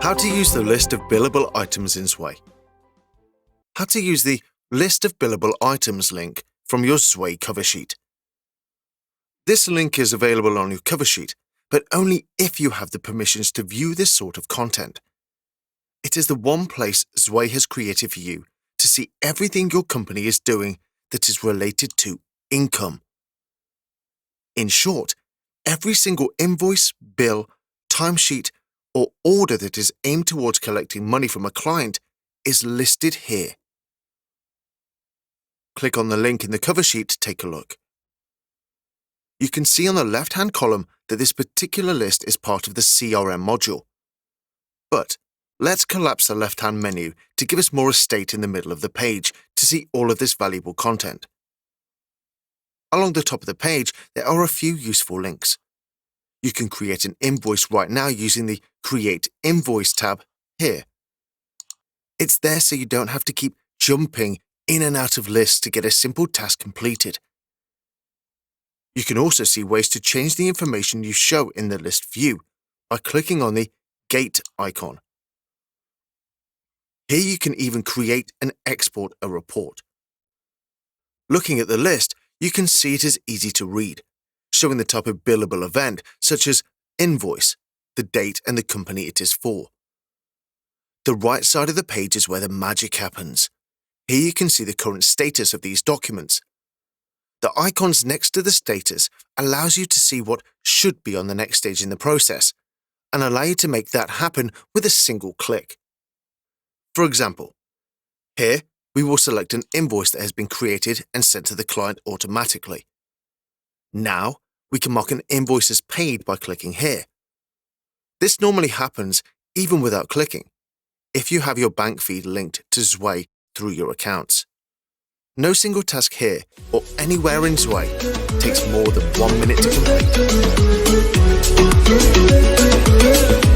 How to use the list of billable items in Zway. How to use the List of Billable Items link from your Zway cover sheet. This link is available on your cover sheet, but only if you have the permissions to view this sort of content. It is the one place Zway has created for you to see everything your company is doing that is related to income. In short, every single invoice, bill, timesheet, or order that is aimed towards collecting money from a client is listed here. Click on the link in the cover sheet to take a look. You can see on the left-hand column that this particular list is part of the CRM module. But let's collapse the left-hand menu to give us more estate in the middle of the page to see all of this valuable content. Along the top of the page, there are a few useful links. You can create an invoice right now using the Create Invoice tab here. It's there so you don't have to keep jumping in and out of lists to get a simple task completed. You can also see ways to change the information you show in the list view by clicking on the Gate icon. Here you can even create and export a report. Looking at the list, you can see it is easy to read, showing the type of billable event such as invoice, the date and the company it is for. The right side of the page is where the magic happens. Here you can see the current status of these documents. The icons next to the status allows you to see what should be on the next stage in the process and allow you to make that happen with a single click. For example, here we will select an invoice that has been created and sent to the client automatically. Now we can mark an invoice as paid by clicking here. This normally happens even without clicking, if you have your bank feed linked to Zway through your accounts. No single task here or anywhere in Zway takes more than 1 minute to complete.